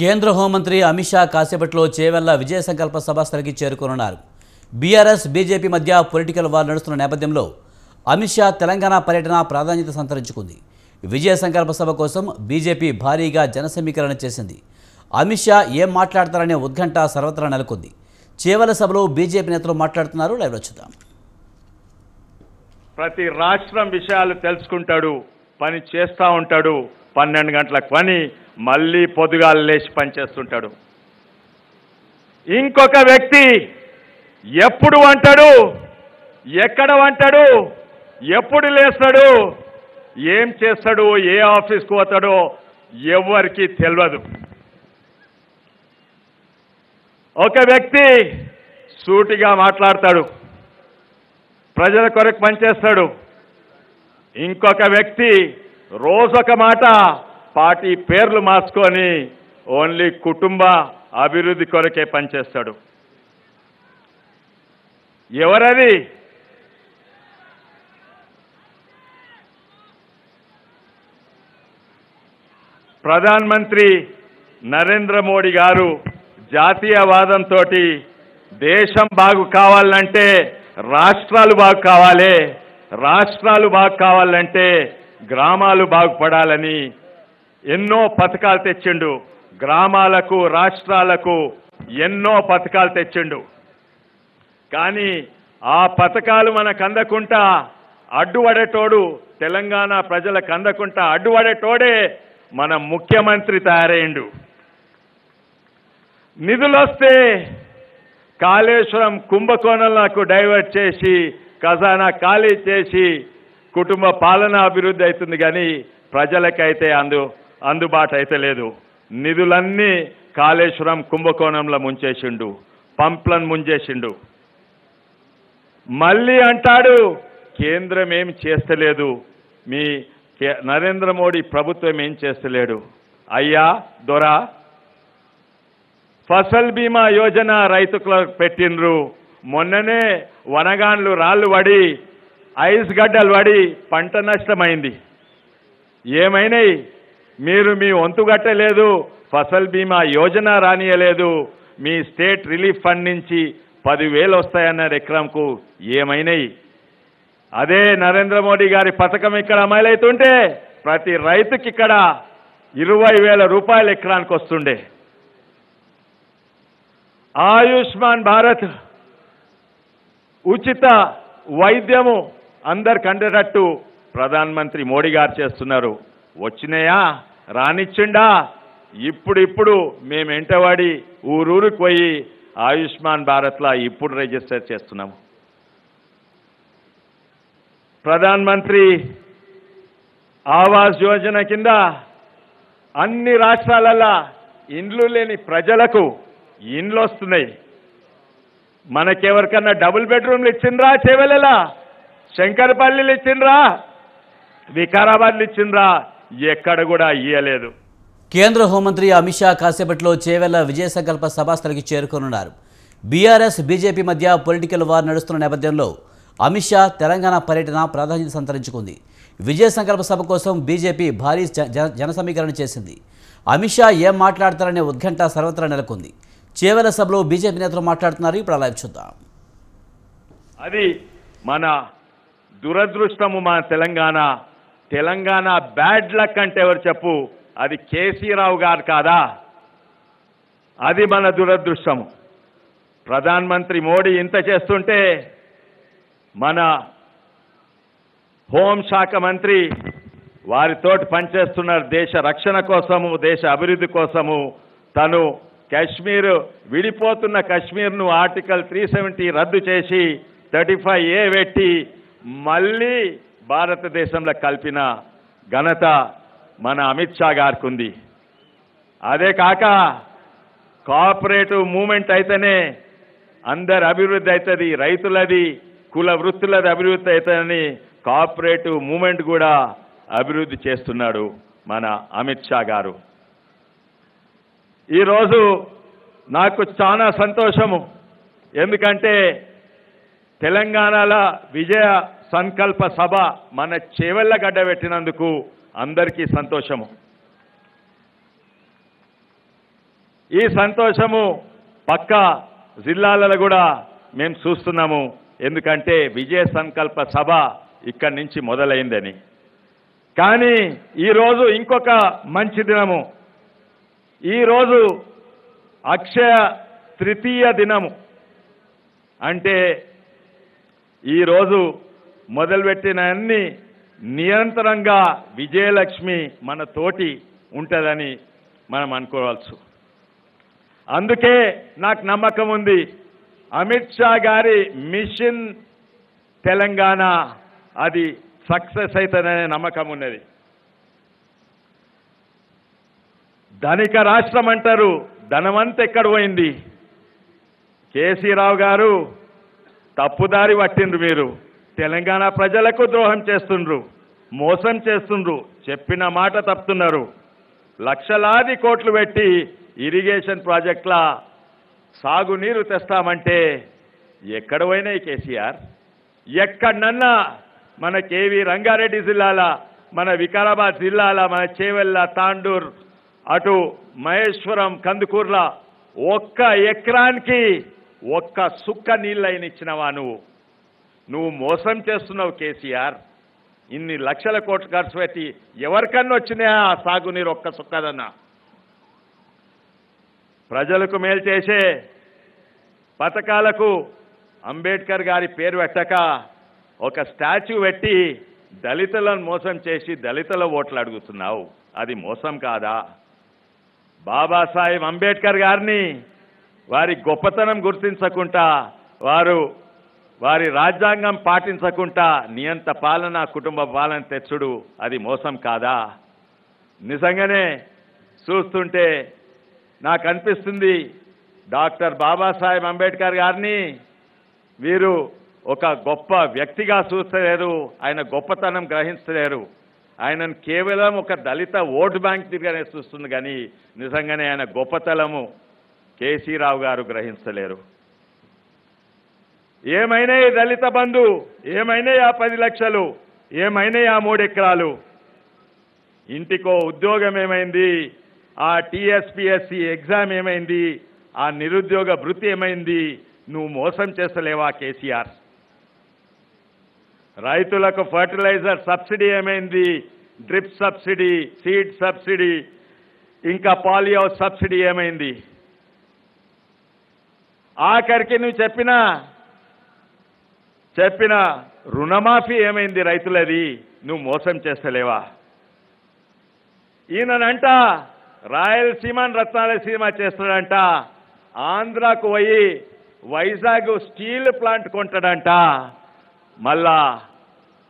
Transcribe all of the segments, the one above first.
కేంద్ర హోంమంత్రి అమిత్ షా కాసేపట్లో చేవెళ్ల విజయ సంకల్ప సభ స్థలికి చేరుకోనున్నారు. బీఆర్ఎస్ బీజేపీ మధ్య పొలిటికల్ వార్ నడుస్తున్న నేపథ్యంలో అమిత్ షా తెలంగాణ పర్యటన ప్రాధాన్యత సంతరించుకుంది. విజయ సంకల్ప సభ కోసం బీజేపీ భారీగా జనసమీకరణ చేసింది. అమిత్ షా ఏం మాట్లాడతారనే ఉత్కంఠ సర్వత్రా నెలకొంది. చేవెళ్ల సభలో బీజేపీ నేతలు మాట్లాడుతున్నారు. లైవ్లో చూద్దాం. ప్రతి రాష్ట్రం విషయాలు తెలుసుకుంటాడు, పని చేస్తూ ఉంటాడు. 12 గంటలకు పని, మళ్ళీ పొద్దుగాలు లేచి పనిచేస్తుంటాడు. ఇంకొక వ్యక్తి ఎప్పుడు వంటాడు, ఎక్కడ వంటాడు, ఎప్పుడు లేస్తాడు, ఏం చేస్తాడు, ఏ ఆఫీస్కి పోతాడో ఎవరికి తెలియదు. ఒక వ్యక్తి సూటిగా మాట్లాడతాడు, ప్రజల కొరకు పనిచేస్తాడు. ఇంకొక వ్యక్తి రోజొక మాట, పార్టీ పేర్లు మార్చుకొని ఓన్లీ కుటుంబ అభివృద్ధి కొరకే పనిచేస్తాడు. ఎవరది? ప్రధానమంత్రి నరేంద్ర మోడీ గారు జాతీయవాదంతో దేశం బాగు కావాలంటే రాష్ట్రాలు బాగు కావాలి, రాష్ట్రాలు బాగు కావాలంటే గ్రామాలు బాగుపడాలని ఎన్నో పథకాలు తెచ్చిండు. గ్రామాలకు, రాష్ట్రాలకు ఎన్నో పథకాలు తెచ్చిండు. కానీ ఆ పథకాలు మనకు అందకుండా అడ్డుపడేటోడు, తెలంగాణ ప్రజలకు అందకుండా అడ్డుపడేటోడే మన ముఖ్యమంత్రి తయారైండు. నిధులొస్తే కాళేశ్వరం కుంభకోణంలకు డైవర్ట్ చేసి ఖజానా ఖాళీ చేసి కుటుంబ పాలన అభివృద్ధి అవుతుంది, కానీ ప్రజలకైతే అందుబాటు అయితే లేదు. నిధులన్నీ కాళేశ్వరం కుంభకోణంలో ముంచేసిండు, పంప్లను ముంచేసిండు. మళ్ళీ అంటాడు కేంద్రం ఏం చేస్తలేదు, మీ నరేంద్ర మోడీ ప్రభుత్వం ఏం చేస్తలేడు. అయ్యా దొరా, ఫసల్ బీమా యోజన రైతులకు పెట్టిండ్రు. మొన్ననే వనగాండ్లు రాళ్ళు పడి, ఐస్ గడ్డలు పడి పంట నష్టమైంది. ఏమైనాయి? మీరు మీ వంతు కట్టలేదు, ఫసల్ బీమా యోజన రానియలేదు. మీ స్టేట్ రిలీఫ్ ఫండ్ నుంచి 10,000 వస్తాయన్నారు ఎకరంకు. ఏమైనాయి? అదే నరేంద్ర మోడీ గారి పథకం ఇక్కడ అమలవుతుంటే ప్రతి రైతుకి ఇక్కడ 20,000 రూపాయలు ఎకరానికి వస్తుండే. ఆయుష్మాన్ భారత్ ఉచిత వైద్యము అందరికి అందేటట్టు ప్రధానమంత్రి మోడీ గారు చేస్తున్నారు. వచ్చినాయా? రానిచ్చిండా? ఇప్పుడు మేము ఎంటవాడి ఊరూరికి పోయి ఆయుష్మాన్ భారత్లా ఇప్పుడు రిజిస్టర్ చేస్తున్నాము. ప్రధానమంత్రి ఆవాస్ యోజన కింద అన్ని రాష్ట్రాలలో ఇండ్లు లేని ప్రజలకు ఇండ్లు వస్తున్నాయి. మనకెవరికన్నా డబుల్ బెడ్రూమ్లు ఇచ్చిండ్రా? చేవెళ్ళలా, శంకరపల్లిలు ఇచ్చిండ్రా, వికారాబాద్లు ఇచ్చిండ్రా? ఎక్కడ కూడా ఇయ్యలేదు. కేంద్ర హోంమంత్రి అమిత్ షా కాసేపట్లో చేవెళ్ల విజయ సంకల్ప సభాస్థలికి చేరుకోనున్నారు. బీఆర్ఎస్ బీజేపీ మధ్య పొలిటికల్ వార్ నడుస్తున్న నేపథ్యంలో అమిత్ షా తెలంగాణ పర్యటన ప్రాధాన్యత సంతరించుకుంది. విజయ సంకల్ప సభ కోసం బీజేపీ భారీ జనసమీకరణ చేసింది. అమిత్ షా ఏం మాట్లాడతారనే ఉత్కంఠ సర్వత్రా నెలకొంది. చేవెళ్ల సభలో బీజేపీ నేతలు మాట్లాడుతున్నారు. ఇప్పుడు లైవ్ చూద్దాం. అది మన దురదృష్టము. మన తెలంగాణ బ్యాడ్ లక్ అంటే ఎవరు చెప్పు? అది కేసీరావు గారు కాదా? అది మన దురదృష్టము. ప్రధానమంత్రి మోడీ ఇంత చేస్తుంటే మన హోంశాఖ మంత్రి వారితోటి పనిచేస్తున్నారు. దేశ రక్షణ కోసము, దేశ అభివృద్ధి కోసము. తను కాశ్మీర్ విడిపోతున్న కాశ్మీర్ను ఆర్టికల్ 370 రద్దు చేసి 35A పెట్టి మళ్ళీ భారతదేశంలో కలిపిన ఘనత మన అమిత్ షా గారికి ఉంది. అదే కాక కోఆపరేటివ్ మూమెంట్ అయితేనే అందరి అభివృద్ధి అవుతుంది, రైతులది, కుల వృత్తులది అభివృద్ధి అవుతుందని కోఆపరేటివ్ మూమెంట్ కూడా అభివృద్ధి చేస్తున్నాడు మన అమిత్ షా గారు. ఈరోజు నాకు చాలా సంతోషము. ఎందుకంటే తెలంగాణలో విజయ సంకల్ప సభ మన చేవెళ్ల గడ్డ పెట్టినందుకు అందరికీ సంతోషము. ఈ సంతోషము పక్క జిల్లాలలో కూడా మేము చూస్తున్నాము. ఎందుకంటే విజయ సంకల్ప సభ ఇక్కడి నుంచి మొదలైందని. కానీ ఈరోజు ఇంకొక మంచి దినము. ఈరోజు అక్షయ తృతీయ దినము. అంటే ఈరోజు మొదలుపెట్టిన అన్ని నిరంతరంగా విజయలక్ష్మి మన తోటి ఉంటుందని మనం అనుకోవచ్చు. అందుకే నాకు నమ్మకం ఉంది, అమిత్ షా గారి మిషన్ తెలంగాణ అది సక్సెస్ అవుతుందనే నమ్మకం ఉన్నది. ధనిక రాష్ట్రం అంటారు, ధనమంతా ఎక్కడ పోయింది? కేసీరావు గారు తప్పుదారి పట్టిండ్రు. మీరు తెలంగాణ ప్రజలకు ద్రోహం చేస్తుండ్రు, మోసం చేస్తుండ్రు, చెప్పిన మాట తప్పుతున్నారు. లక్షలాది కోట్లు పెట్టి ఇరిగేషన్ ప్రాజెక్టుల సాగునీరు తెస్తామంటే ఎక్కడ పోయినాయి కేసీఆర్? ఎక్కడన్నా మన కేవీ రంగారెడ్డి జిల్లాల, మన వికారాబాద్ జిల్లాల, మన చేవెళ్ళ, తాండూర్, అటు మహేశ్వరం, కందుకూర్ల ఒక్క ఎకరానికి ఒక్క సుక్క నీళ్ళైన ఇచ్చినవా? నువ్వు మోసం చేస్తున్నావు కేసీఆర్. ఇన్ని లక్షల కోట్లు ఖర్చు పెట్టి ఎవరికన్నా వచ్చినాయా ఆ సాగునీరు ఒక్క సుక్కదన్నా? ప్రజలకు మేలు చేసే పథకాలకు అంబేద్కర్ గారి పేరు పెట్టక ఒక స్టాచ్యూ పెట్టి దళితులను మోసం చేసి దళితుల ఓట్లు అడుగుతున్నావు. అది మోసం కాదా? బాబాసాహెబ్ అంబేద్కర్ గారిని వారి గొప్పతనం గుర్తించకుండా, వారి రాజ్యాంగం పాటించకుండా నియంత పాలన, కుటుంబ పాలన తెచ్చుడు అది మోసం కాదా? నిజంగానే చూస్తుంటే నాకు అనిపిస్తుంది, డాక్టర్ బాబాసాహెబ్ అంబేద్కర్ గారిని వీరు ఒక గొప్ప వ్యక్తిగా చూస్తలేరు, ఆయన గొప్పతనం గ్రహించలేరు. ఆయనను కేవలం ఒక దళిత ఓటు బ్యాంక్ తిరిగానే చూస్తుంది, కానీ నిజంగానే ఆయన గొప్పతనము కేసీరావు గారు గ్రహించలేరు. ఏమైనా దళిత బంధు, ఏమైనా ఆ 10 లక్షలు, ఏమైనా ఆ 3 ఎకరాలు, ఇంటికో ఉద్యోగం ఏమైంది, ఆ టీఎస్పీఎస్సీ ఎగ్జామ్ ఏమైంది, ఆ నిరుద్యోగ భృతి ఏమైంది? నువ్వు మోసం చేస్తలేవా కేసీఆర్? రైతులకు ఫర్టిలైజర్ సబ్సిడీ ఏమైంది? డ్రిప్ సబ్సిడీ, సీడ్ సబ్సిడీ, ఇంకా పాలియో సబ్సిడీ ఏమైంది? ఆఖరికి నువ్వు చెప్పిన రుణమాఫీ ఏమైంది రైతులది? నువ్వు మోసం చేస్తలేవా? ఈయనంట రాయలసీమను రత్నాలసీమ చేస్తాడంట, ఆంధ్రాకు పోయి వైజాగ్ స్టీల్ ప్లాంట్ కొంటాడంట, మళ్ళా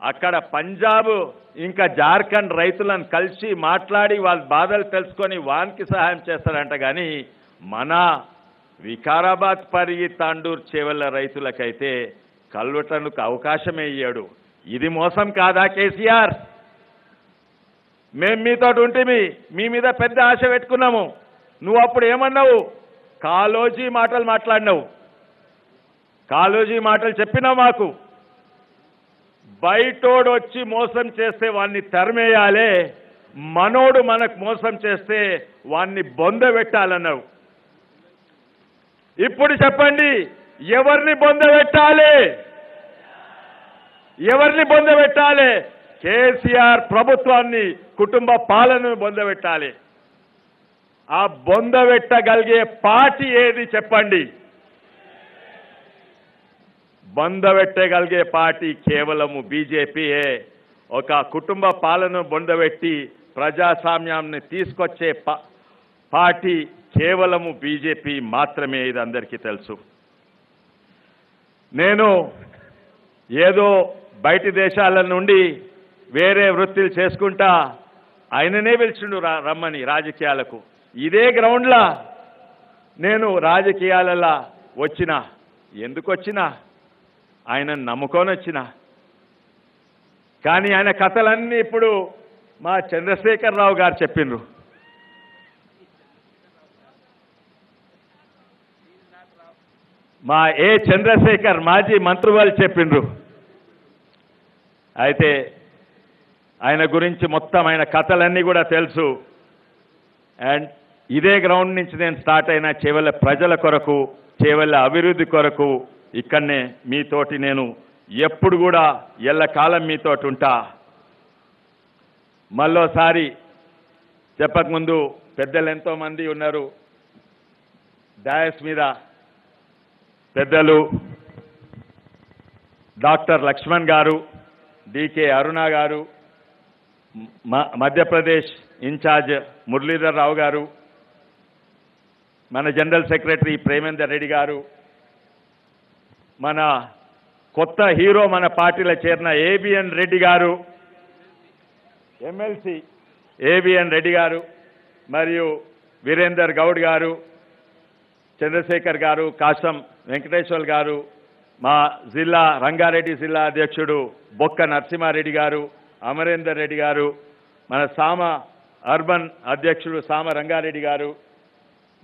అక్కడ పంజాబ్ ఇంకా జార్ఖండ్ రైతులను కలిసి మాట్లాడి వాళ్ళ బాధలు తెలుసుకొని వానికి సహాయం చేస్తాడంట. కానీ మన వికారాబాద్, పరిగి, తాండూర్, చేవెళ్ళ రైతులకైతే కల్వటలకు అవకాశమే ఇయ్యాడు. ఇది మోసం కాదా కేసీఆర్? మేము మీతో ఉంటిమి, మీ మీద పెద్ద ఆశ పెట్టుకున్నాము. నువ్వు అప్పుడు ఏమన్నావు? కాలోజీ మాటలు మాట్లాడినావు, కాలోజీ మాటలు చెప్పినావు మాకు. బయటోడు వచ్చి మోసం చేస్తే వాణ్ణి తరిమేయాలే, మనోడు మనకు మోసం చేస్తే వాణ్ణి బొందబెట్టాలన్నావు. ఇప్పుడు చెప్పండి, ఎవరిని బొందబెట్టాలి? ఎవరిని బొందబెట్టాలి? కేసీఆర్ ప్రభుత్వాన్ని, కుటుంబ పాలనను బొందబెట్టాలి. ఆ బొందబెట్టగలిగే పార్టీ ఏది చెప్పండి? బొందబెట్టగలిగే పార్టీ కేవలము బీజేపీయే. ఒక కుటుంబ పాలనను బొందబెట్టి ప్రజాస్వామ్యాన్ని తీసుకొచ్చే పార్టీ కేవలము బీజేపీ మాత్రమే. ఇది అందరికీ తెలుసు. నేను ఏదో బయటి దేశాల నుండి వేరే వృత్తులు చేసుకుంటా ఆయననే పిలిచిండు రమ్మని రాజకీయాలకు. ఇదే గ్రౌండ్లా నేను రాజకీయాలలో వచ్చినా. ఎందుకు వచ్చినా? ఆయనను నమ్ముకొని వచ్చినా. కానీ ఆయన కథలన్నీ ఇప్పుడు మా చంద్రశేఖరరావు గారు చెప్పిండ్రు. మా చంద్రశేఖర్ మాజీ మంత్రులు చెప్పిండ్రు. అయితే ఆయన గురించి మొత్తం ఆయన కథలన్నీ కూడా తెలుసు. అండ్ ఇదే గ్రౌండ్ నుంచి నేను స్టార్ట్ అయిన చేవెళ్ళ ప్రజల కొరకు, చేవెళ్ళ అభివృద్ధి కొరకు ఇక్కడనే మీతోటి నేను ఎప్పుడు కూడా ఎల్లకాలం మీతోటి ఉంటా. మళ్ళోసారి చెప్పకముందు పెద్దలు ఎంతోమంది ఉన్నారు డయాస్ మీద. పెద్దలు డాక్టర్ లక్ష్మణ్ గారు, డికే అరుణ గారు, మధ్యప్రదేశ్ ఇన్ఛార్జ్ మురళీధర్ రావు గారు, మన జనరల్ సెక్రటరీ ప్రేమేందర్ రెడ్డి గారు, మన కొత్త హీరో మన పార్టీలో చేరిన ఏబిఎన్ రెడ్డి గారు, ఎమ్మెల్సీ ఏబిఎన్ రెడ్డి గారు, మరియు వీరేందర్ గౌడ్ గారు, చంద్రశేఖర్ గారు, కాశం వెంకటేశ్వర్ గారు, మా జిల్లా రంగారెడ్డి జిల్లా అధ్యక్షుడు బొక్క నరసింహారెడ్డి గారు, అమరేందర్ రెడ్డి గారు, మన సామ అర్బన్ అధ్యక్షుడు సామ రంగారెడ్డి గారు,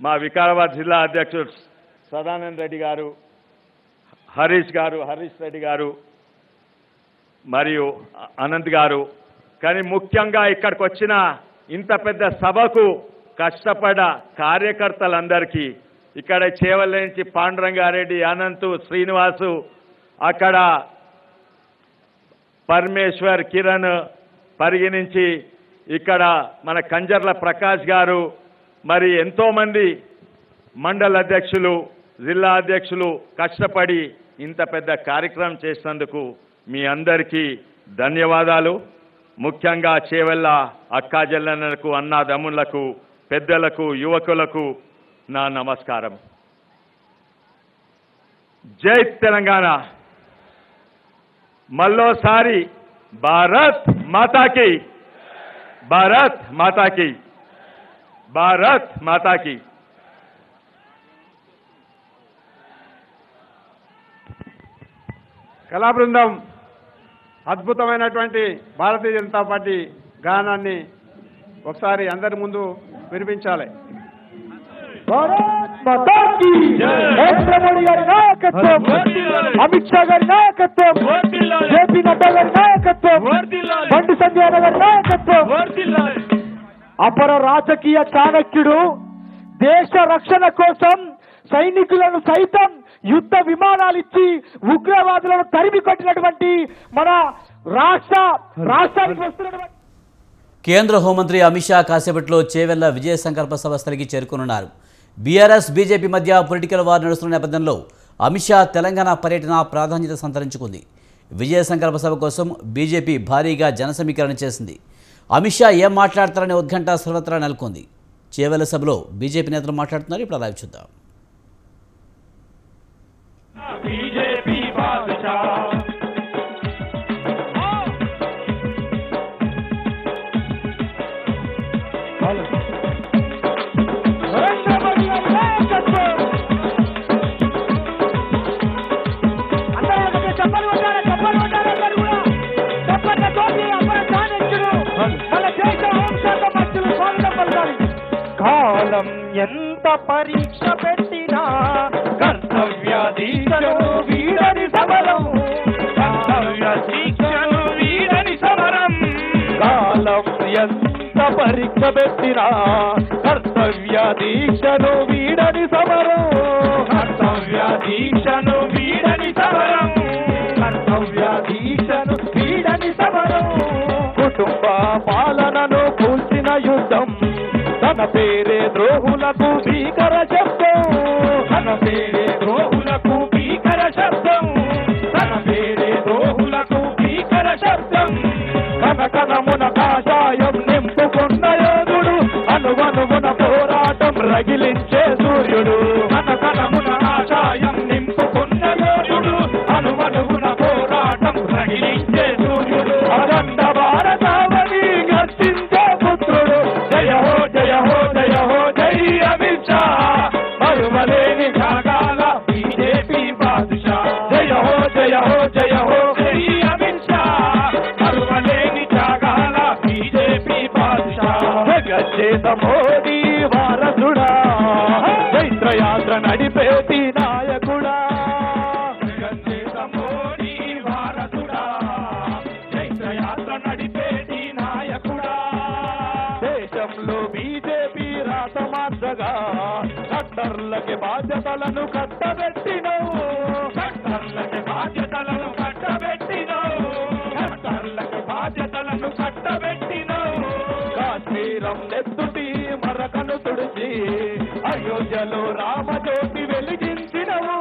మా వికారాబాద్ జిల్లా అధ్యక్షుడు సదానంద్ రెడ్డి గారు, హరీష్ రెడ్డి గారు, మరియు అనంత్ గారు. కానీ ముఖ్యంగా ఇక్కడికి వచ్చిన ఇంత పెద్ద సభకు కష్టపడ్డ కార్యకర్తలందరికీ, ఇక్కడ చేవెళ్ళ నుంచి పాండురంగారెడ్డి, అనంతు, శ్రీనివాసు, అక్కడ పరమేశ్వర్, కిరణ్, పరిగి నుంచి ఇక్కడ మన కంజర్ల ప్రకాష్ గారు, మరి ఎంతోమంది మండల అధ్యక్షులు, జిల్లా అధ్యక్షులు కష్టపడి ఇంత పెద్ద కార్యక్రమం చేసినందుకు మీ అందరికీ ధన్యవాదాలు. ముఖ్యంగా చేవెళ్ళ అక్కా చెల్లెళ్ళకు, అన్నాదమ్ములకు, పెద్దలకు, యువకులకు నా నమస్కారం. జై తెలంగాణ. మళ్ళోసారి భారత్ మాతాకి, భారత్ మాతాకి, భారత్ మాతాకి. కళా బృందం అద్భుతమైనటువంటి భారతీయ జనతా పార్టీ గానాన్ని ఒకసారి అందరి ముందు వినిపించాలి. నరేంద్ర మోడీ గారి నాయకత్వం, అమిత్ షా గారి నాయకత్వం, జేపీ నడ్డా గారి నాయకత్వం, బండి సంజయ్ గారి నాయకత్వం. అపర రాజకీయ చాణక్యుడు దేశ రక్షణ కోసం సైనికులను సైతం యుద్ధ విమానాలు ఇచ్చి ఉగ్రవాదులను తరిమి కొట్టినటువంటి మన రాష్ట్రానికి వస్తున్నటువంటి కేంద్ర హోంమంత్రి అమిత్ షా కాసేపట్లో చేవెళ్ల విజయ సంకల్ప సభ స్థలికి చేరుకున్నారు. బీఆర్ఎస్ బీజేపీ మధ్య పొలిటికల్ వార్ నడుస్తున్న నేపథ్యంలో అమిత్ షా తెలంగాణ పర్యటన ప్రాధాన్యత సంతరించుకుంది. విజయ సంకల్ప సభ కోసం బీజేపీ భారీగా జన సమీకరణ చేసింది. అమిత్ షా ఏం మాట్లాడతారనే ఉత్కంఠ సర్వత్రా నెలకొంది. చేవెళ్ల సభలో బీజేపీ నేతలు మాట్లాడుతున్నారు. ఇప్పుడు లైవ్ చూద్దాం. కాలం ఎంత పరీక్ష పెట్టినా కర్తవ్య దీక్షను వీడని సమరం, కర్తవ్య దీక్షను వీడని సమరం. కాలం ఎంత పరీక్ష పెట్టినా కర్తవ్య దీక్షను వీడని సమరం, కర్తవ్య దీక్షను వీడని సమరం, కర్తవ్య దీక్షను వీడని సమరం. కుటుంబ పాలనను కూల్చిన యుద్ధం, తన పేరే ద్రోహులకు భీకర శబ్దం, తన పేరే ద్రోహులకు భీకర శబ్దం, తన పేరే ద్రోహులకు భీకర శబ్దం. కనకనమున కాషాయం నింపుకున్న యోధుడు, అనువనువున పోరాటం రగిలించే సూర్యుడు. కనకనమున కాషాయం నింపుకున్న యోధుడు, అనువనువున పోరాటం రగిలించే సూర్యుడు. అఖండ భారతావని గర్జించే పుత్రుడు. జయ హో జయ హో జయ హో జై అమిత్ షా, మరువలేని త్యాగాల బీజేపీ బాదుషా. జయ హో జయ హో జయ హో జై అమిత్ షా, మరువలేని త్యాగాల బీజేపీ బాదుషా. జగజ్జేత మోదీ వారసుడా, చైత్రయాత్ర నడిపేటి నాయకుడా. జగజ్జేత మోదీ వారసుడా, చైత్రయాత్ర నడిపేటి నాయకుడా. దేశంలో బీజేపీ రాత గద్దర్లకి బాధ్యతలను కట్టబెట్టినవు గద్దర్లకి బాధ్యతలను కట్టబెట్టినవు గద్దర్లకి బాధ్యతలను కట్టబెట్టినవు కాశ్మీరం నెత్తుటి మరకను తుడిచి అయోధ్యలో రామజ్యోతి వెలిగించినవు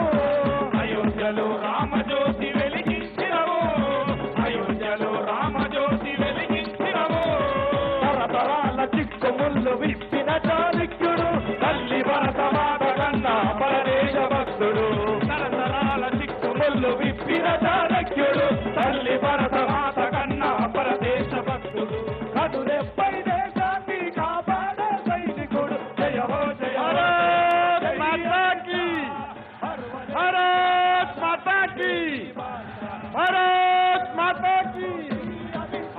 అయోధ్యలో రామజ్యోతి వెలిగించినవు అయోధ్యలో రామజ్యోతి వెలిగించినవు తరతరాల చిక్కుముళ్ళు విప్పిన చాణక్యుడు తల్లి భరతమాత కన్నా పరదేశ భక్తుడు తరతరాల చిక్కుముళ్ళు విప్పిన చాణక్యుడు తల్లి భరతమాత కన్నా పరదేశ భక్తుడు కదురెప్పై దేశాన్ని కాపాడే సైనికుడు జయ హో జయ भारत माता की भारत माता की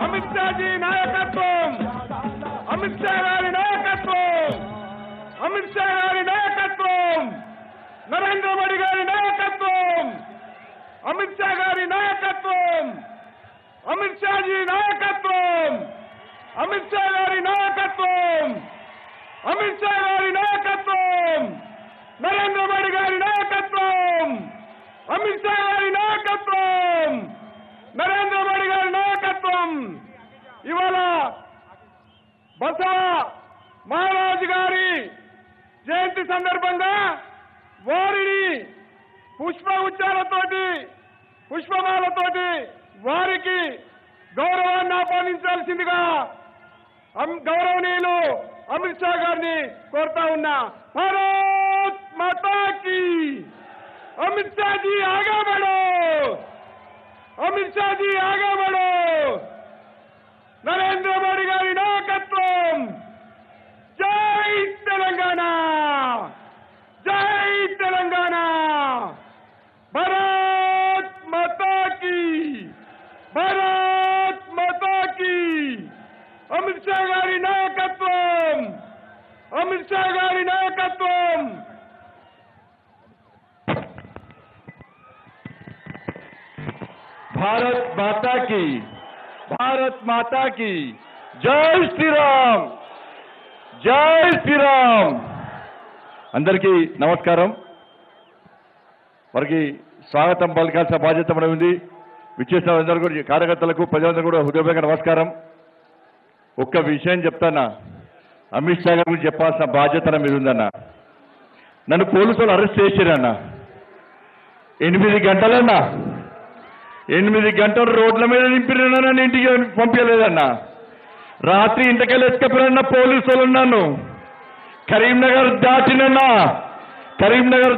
अमित शाह जी नायकत्व अमित शाह गारी नायकत्व अमित शाह गारी नायकत्व नरेंद्र मोदी गारी नायकत्व अमित शाह गारी नायकत्व अमित शाह जी नायकत्व अमित शाह गारी नायकत्व अमित शाह गारी नायकत्व नरेंद्र मोदी गारी नायकत्व अमित शाह गारी नायकत्व नरेंद्र मोदी गारी नायकत्व इवाళ బసవ మహారాజు గారి జయంతి సందర్భంగా వారిని పుష్పమాలతోటి వారికి గౌరవాన్ని ఆపాదించాల్సిందిగా గౌరవనీయులు అమిత్ షా గారిని కోరుతా ఉన్నా భారత్ మాతా की अमित शाह जी आगे बढ़ो अमित शाह जी आगे बढ़ो नरेंद्र मोदी गारी नायकत्व जय तेलंगाना भारत माता की अमित शाह गारी नायकत्व अमित शाह गारी नायकत्व भारत माता की जय श्री राम అందరికీ నమస్కారం వారికి స్వాగతం పలకాల్సిన బాధ్యత మన ఉంది విచ్చేసిన అందరూ కూడా కార్యకర్తలకు ప్రజలందరూ కూడా హృదయపూర్వక నమస్కారం ఒక్క విషయం చెప్తానా అమిత్ షా గారికి చెప్పాల్సిన బాధ్యత మీద ఉందన్న నన్ను పోలీసులు అరెస్ట్ చేశారన్న 8 గంటలన్నా 8 గంటలు రోడ్ల మీద నింపిరన్నా నన్ను ఇంటికి పంపించలేదన్నా రాత్రి ఇంటికెళ్ళి ఎత్తుకపోయినా పోలీసులు ఉన్నాను కరీంనగర్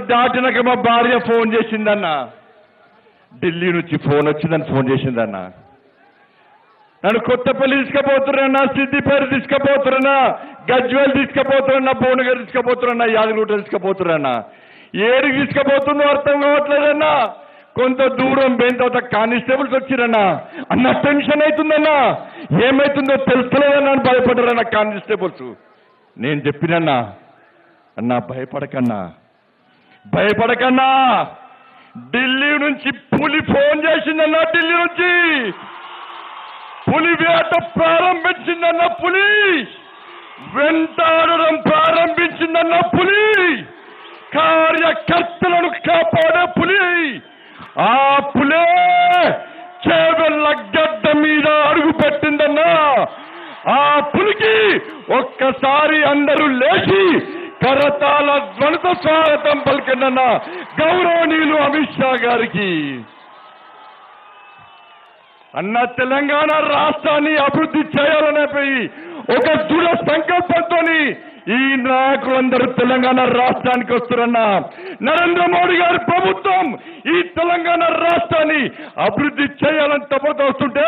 దాటినాక మా భార్య ఫోన్ చేసిందన్న ఢిల్లీ నుంచి ఫోన్ వచ్చిందని ఫోన్ చేసిందన్న నన్ను కొత్తపల్లి తీసుకుపోతున్నా సిద్దిపేట తీసుకుపోతున్నా గజ్వేల్ తీసుకుపోతున్నా భువనగిరి తీసుకుపోతున్నా యాదగిరిగుట్ట తీసుకుపోతున్నా ఏడికి తీసుకుపోతుందో అర్థం కావట్లేదన్నా కొంత దూరం పోయిన తర్వాత కానిస్టేబుల్స్ వచ్చిరన్నా అన్న టెన్షన్ అవుతుందన్నా ఏమైతుందో తెలుస్తలేదన్నా అని భయపడ్డారన్నా కానిస్టేబుల్స్ నేను చెప్పినన్నా అన్నా భయపడకన్నా ఢిల్లీ నుంచి పులి ఫోన్ చేసిందన్నా ఢిల్లీ నుంచి పులి వేట ప్రారంభించిందన్న పులి వెంటాడడం ప్రారంభించిందన్న పులి కార్యకర్తలను కాపాడే పులి ఆ పులే చేవెళ్ళ గడ్డ మీద అడుగు పెట్టిందన్నా ఆ పులికి ఒక్కసారి అందరూ లేచి కరతాళ ధ్వనిత స్వాగతం పలికిందన్నా గౌరవనీయులు అమిత్ షా గారికి అన్న తెలంగాణ రాష్ట్రాన్ని అభివృద్ధి చేయాలనే ఒక దృఢ సంకల్పంతో ఈ నాయకులందరూ తెలంగాణ రాష్ట్రానికి వస్తారన్నా నరేంద్ర మోడీ గారి ప్రభుత్వం ఈ తెలంగాణ రాష్ట్రాన్ని అభివృద్ధి చేయాలని తప్పతో వస్తుంటే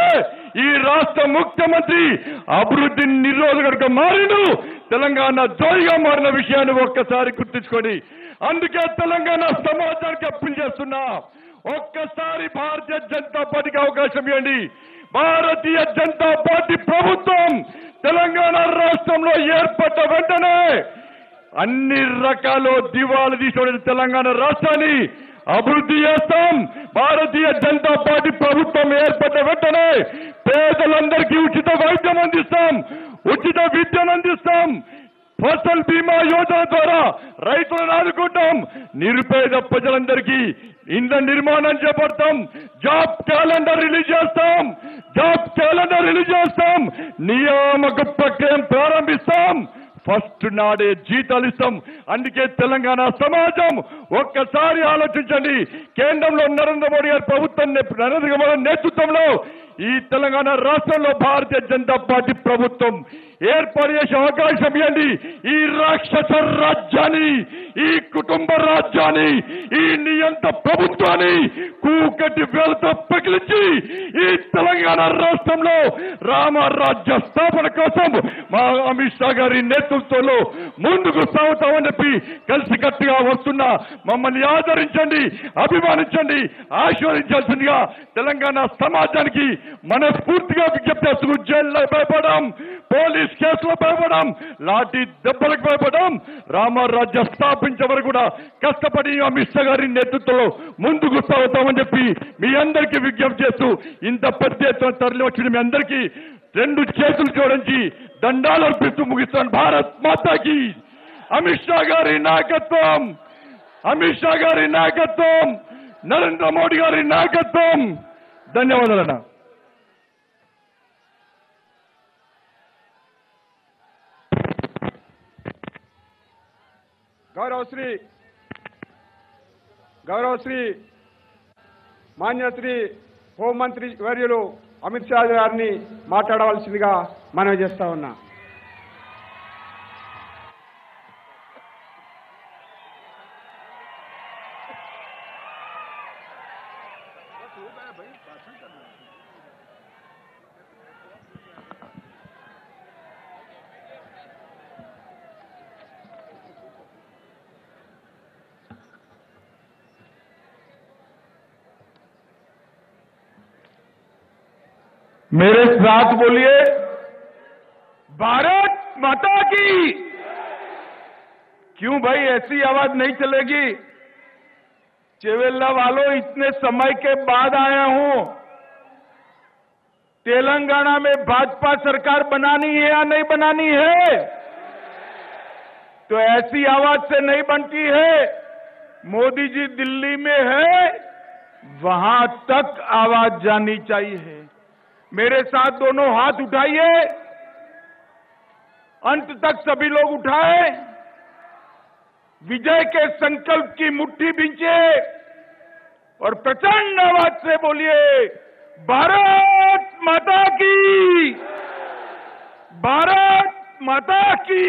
ఈ రాష్ట్ర ముఖ్యమంత్రి అభివృద్ధి నిరోధకుడిగా మారిండు తెలంగాణ జోయిగా మారిన విషయాన్ని ఒక్కసారి గుర్తించుకొని అందుకే తెలంగాణ సమాజానికి అప్పీల్ చేస్తున్నా ఒక్కసారి భారతీయ జనతా పార్టీకి అవకాశం ఇవ్వండి భారతీయ జనతా పార్టీ ప్రభుత్వం తెలంగాణ రాష్ట్రంలో ఏర్పడ్డ వెంటనే అన్ని రకాల దివాళా తీసిన తెలంగాణ రాష్ట్రాన్ని అభివృద్ధి చేస్తాం భారతీయ జనతా పార్టీ ప్రభుత్వం ఏర్పడ్డ వెంటనే పేదలందరికీ ఉచిత వైద్యం అందిస్తాం ఉచిత విద్యను అందిస్తాం ఫసల్ బీమా యోజన ద్వారా రైతులను ఆదుకుంటాం. నిరుపేద ప్రజలందరికీ ఇండ్ల నిర్మాణం చేపడతాం. జాబ్ క్యాలెండర్ రిలీజ్ చేస్తాం. నియామక ప్రక్రియ ప్రారంభిస్తాం. ఫస్ట్ నాడే జీతాలు ఇస్తాం. అందుకే తెలంగాణ సమాజం ఒక్కసారి ఆలోచించండి. కేంద్రంలో నరేంద్ర మోడీ గారి ప్రభుత్వం నేతృత్వంలో ఈ తెలంగాణ రాష్ట్రంలో భారతీయ జనతా పార్టీ ప్రభుత్వం ఏర్పాటు చేసే అవకాశం ఇవ్వండి. ఈ రాక్షస రాజ్యాన్ని, ఈ కుటుంబ రాజ్యాన్ని, ఈ నియంత ప్రభుత్వాన్ని కూకటి వేలతో పగిలించి ఈ తెలంగాణ రాష్ట్రంలో రామరాజ్య స్థాపన కోసం మా అమిత్ షా గారి నేతృత్వంలో ముందుకు సాగుతామని చెప్పి కలిసికట్టుగా వస్తున్నా. మమ్మల్ని ఆదరించండి, అభిమానించండి, ఆశీర్వదించాల్సిందిగా తెలంగాణ సమాజానికి మనస్ఫూర్తిగా విజ్ఞప్తి చేస్తూ జైల్లో భయపడం, పోలీస్ కేసులో భయపడం, లాఠీ దెబ్బలకు భయపడం, రామరాజ్య స్థాపించే వరకు కూడా కష్టపడి అమిత్ షా గారి నేతృత్వంలో ముందుకు సాగుతామని చెప్పి మీ అందరికీ విజ్ఞప్తి చేస్తూ ఇంత పెద్ద ఎత్తున తరలి వచ్చిన మీ అందరికీ 2 చేతులు జోడించి దండాలు అర్పిస్తూ ముగిస్తాను. భారత్ మాతాకి. అమిత్ షా గారి నాయకత్వం, నరేంద్ర మోడీ గారి నాయకత్వం. ధన్యవాదాలన్నా. గౌరవశ్రీ మాన్యశ్రీ హోంమంత్రి వర్యులు అమిత్ షా గారిని మాట్లాడవలసిందిగా మనవి చేస్తా ఉన్నా. मेरे साथ बोलिए, भारत माता की। क्यों भाई ऐसी आवाज नहीं चलेगी? चेवेल्ला वालों, इतने समय के बाद आया हूं। तेलंगाना में भाजपा सरकार बनानी है या नहीं बनानी है? तो ऐसी आवाज से नहीं बनती है। मोदी जी दिल्ली में है, वहां तक आवाज जानी चाहिए। मेरे साथ दोनों हाथ उठाइए, अंत तक सभी लोग उठाए, विजय के संकल्प की मुट्ठी बींचे और प्रचंड आवाज से बोलिए, भारत माता की, भारत माता की।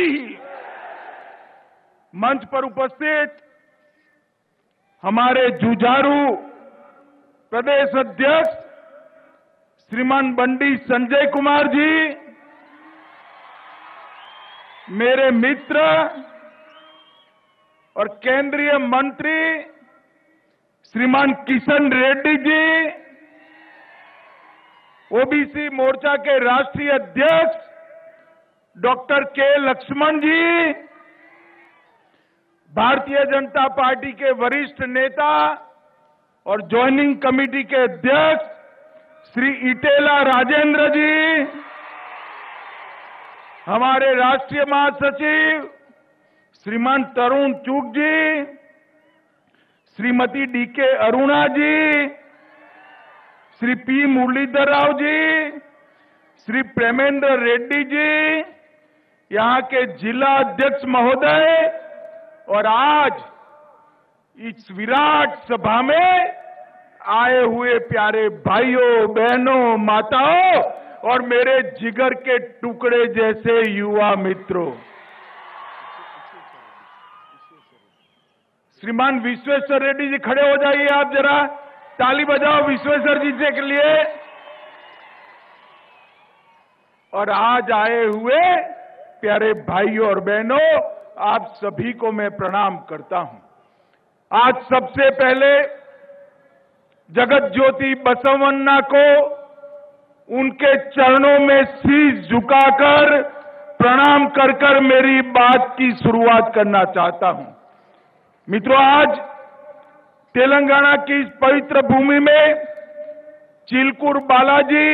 मंच पर उपस्थित हमारे जुझारू प्रदेश अध्यक्ष श्रीमान बंडी संजय कुमार जी, मेरे मित्र और केंद्रीय मंत्री श्रीमान किशन रेड्डी जी, ओबीसी मोर्चा के राष्ट्रीय अध्यक्ष डॉक्टर के लक्ष्मण जी, भारतीय जनता पार्टी के वरिष्ठ नेता और ज्वाइनिंग कमेटी के अध्यक्ष श्री इटेला राजेंद्र जी, हमारे राष्ट्रीय महासचिव श्रीमान तरुण चूक जी, श्रीमती डीके अरुणा जी, श्री पी मुरलीधर राव जी, श्री प्रेमेंद्र रेड्डी जी, यहां के जिला अध्यक्ष महोदय, और आज इस विराट सभा में आए हुए प्यारे भाइयों, बहनों, माताओं और मेरे जिगर के टुकड़े जैसे युवा मित्रों। श्रीमान विश्वेश्वर रेड्डी जी खड़े हो जाइए, आप जरा ताली बजाओ विश्वेश्वर जी के लिए। और आज आए हुए प्यारे भाइयों और बहनों, आप सभी को मैं प्रणाम करता हूं। आज सबसे पहले जगत ज्योति बसवन्ना को उनके चरणों में शीश झुकाकर प्रणाम कर कर मेरी बात की शुरुआत करना चाहता हूं। मित्रों, आज तेलंगाना की इस पवित्र भूमि में चिलकूर बालाजी,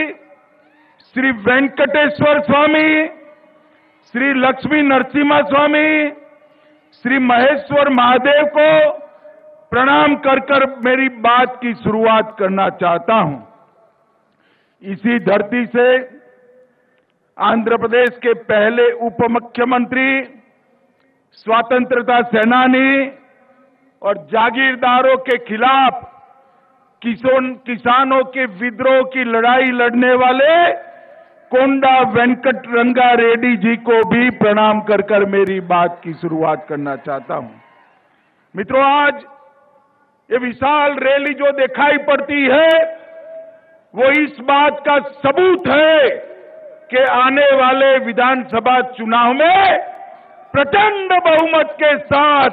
श्री वेंकटेश्वर स्वामी, श्री लक्ष्मी नरसिम्हा स्वामी, श्री महेश्वर महादेव को प्रणाम कर कर मेरी बात की शुरुआत करना चाहता हूं। इसी धरती से आंध्र प्रदेश के पहले उप मुख्यमंत्री, स्वतंत्रता सेनानी और जागीरदारों के खिलाफ किसानों के विद्रोह की लड़ाई लड़ने वाले कोंडा वेंकट रंगा रेड्डी जी को भी प्रणाम कर कर मेरी बात की शुरुआत करना चाहता हूं। मित्रों, आज ये विशाल रैली जो दिखाई पड़ती है वो इस बात का सबूत है कि आने वाले विधानसभा चुनाव में प्रचंड बहुमत के साथ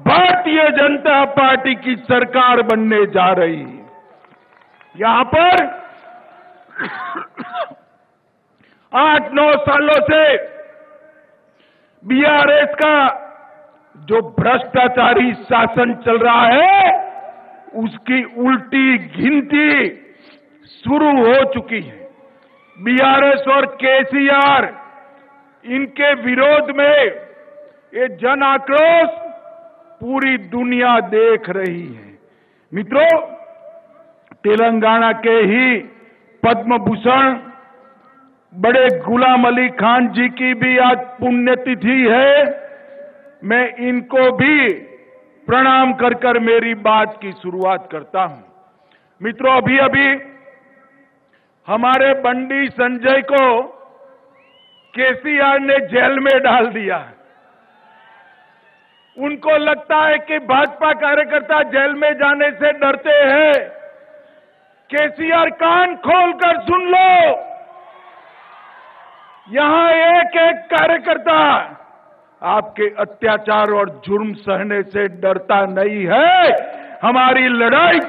भारतीय जनता पार्टी की सरकार बनने जा रही है। यहां पर 8-9 सालों से बीआरएस का जो भ्रष्टाचारी शासन चल रहा है उसकी उल्टी गिनती शुरू हो चुकी है। बीआरएस और केसीआर, इनके विरोध में ये जन आक्रोश पूरी दुनिया देख रही है। मित्रों, तेलंगाना के ही पद्म भूषण बड़े गुलाम अली खान जी की भी आज पुण्यतिथि है। मैं इनको भी प्रणाम कर कर मेरी बात की शुरुआत करता हूं। मित्रों, अभी अभी हमारे बंडी संजय को केसीआर ने जेल में डाल दिया। उनको लगता है कि भाजपा कार्यकर्ता जेल में जाने से डरते हैं। केसीआर, कान खोलकर सुन लो, यहां एक एक कार्यकर्ता आपके अत्याचार और जुर्म सहने से डरता नहीं है। हमारी लड़ाई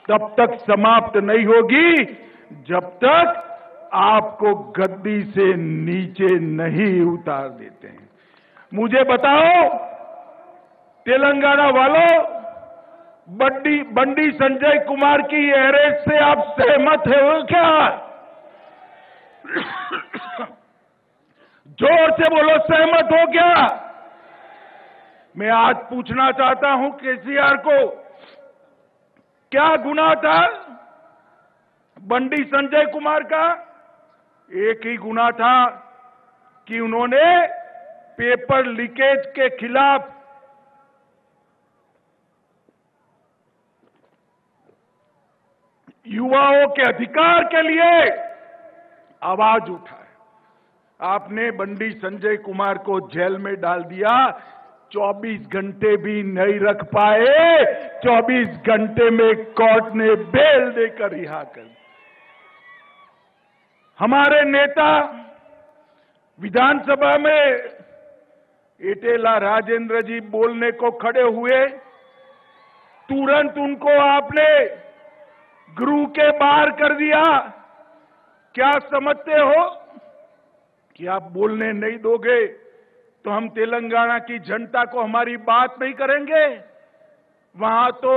तब तक समाप्त नहीं होगी जब तक आपको गद्दी से नीचे नहीं उतार देते हैं। मुझे बताओ तेलंगाना वालों, बंडी संजय कुमार की अरेस्ट से आप सहमत हो क्या? जोर से बोलो, सहमत हो क्या? मैं आज पूछना चाहता हूं केसीआर को, क्या गुनाह था बंडी संजय कुमार का? एक ही गुनाह था कि उन्होंने पेपर लीकेज के खिलाफ युवाओं के अधिकार के लिए आवाज उठाई। आपने बंडी संजय कुमार को जेल में डाल दिया, 24 घंटे भी नहीं रख पाए। 24 घंटे में कोर्ट ने बेल देकर रिहा कर। हमारे नेता विधानसभा में एटेला राजेंद्र जी बोलने को खड़े हुए, तुरंत उनको आपने गृह के बाहर कर दिया। क्या समझते हो कि आप बोलने नहीं दोगे तो हम तेलंगाना की जनता को हमारी बात नहीं करेंगे? वहां तो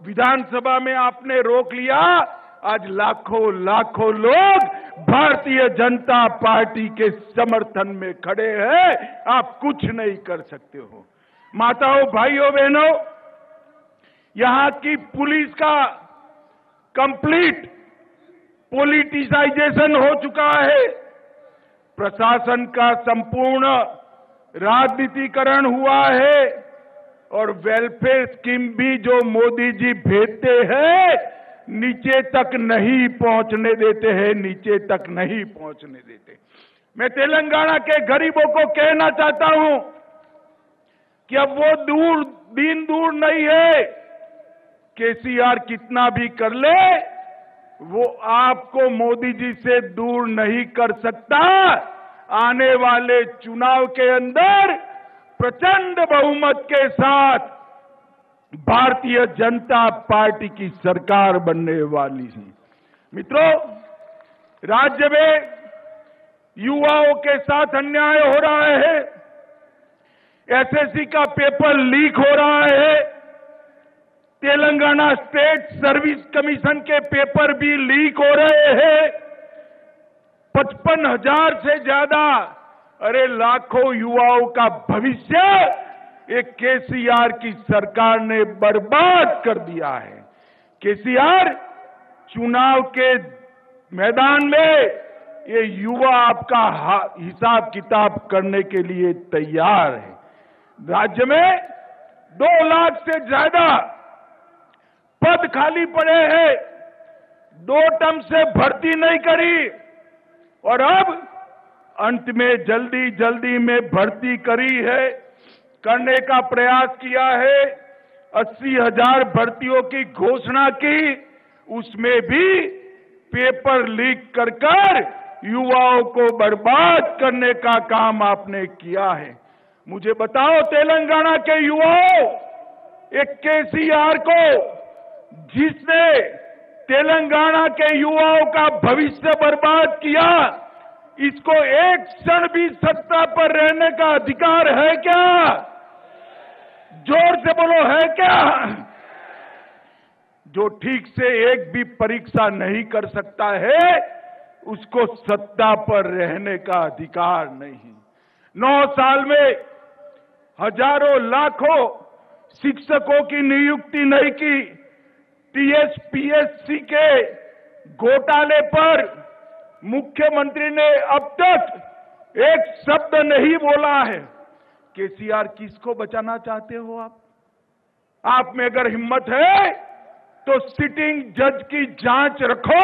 विधानसभा में आपने रोक लिया। आज लाखों लाखों लोग भारतीय जनता पार्टी के समर्थन में खड़े हैं। आप कुछ नहीं कर सकते हो। माताओं, भाइयों, बहनों, यहां की पुलिस का कंप्लीट पॉलिटिसाइजेशन हो चुका है। प्रशासन का संपूर्ण राजनीतिकरण हुआ है और वेलफेयर स्कीम भी जो मोदी जी भेजते हैं नीचे तक नहीं पहुंचने देते हैं, नीचे तक नहीं पहुंचने देते। मैं तेलंगाना के गरीबों को कहना चाहता हूं कि अब वो दिन दूर नहीं है। केसीआर कितना भी कर ले, वो आपको मोदी जी से दूर नहीं कर सकता। आने वाले चुनाव के अंदर प्रचंड बहुमत के साथ भारतीय जनता पार्टी की सरकार बनने वाली है। मित्रों, राज्य में युवाओं के साथ अन्याय हो रहा है। एसएससी का पेपर लीक हो रहा है। तेलंगाना स्टेट सर्विस कमीशन के पेपर भी लीक हो रहे हैं। 55,000 से ज्यादा, अरे लाखों युवाओं का भविष्य एक केसीआर की सरकार ने बर्बाद कर दिया है। केसीआर चुनाव के मैदान में ये युवा आपका हिसाब किताब करने के लिए तैयार है। राज्य में 2 लाख से ज्यादा पद खाली पड़े हैं, 2 टर्म से भर्ती नहीं करी और अब अंत में जल्दी जल्दी में भर्ती करी है, करने का प्रयास किया है। 80,000 भर्तियों की घोषणा की, उसमें भी पेपर लीक कर युवाओं को बर्बाद करने का काम आपने किया है। मुझे बताओ, तेलंगाना के युवाओं, एक केसीआर को जिसने तेलंगाना के युवाओं का भविष्य बर्बाद किया, इसको एक क्षण भी सत्ता पर रहने का अधिकार है क्या? जोर से बोलो, है क्या? जो ठीक से एक भी परीक्षा नहीं कर सकता है, उसको सत्ता पर रहने का अधिकार नहीं। 9 साल में हजारों लाखों शिक्षकों की नियुक्ति नहीं की। टीएसपीएससी के घोटाले पर मुख्यमंत्री ने अब तक एक शब्द नहीं बोला है। केसीआर किसको बचाना चाहते हो आप में अगर हिम्मत है तो सिटिंग जज की जांच रखो,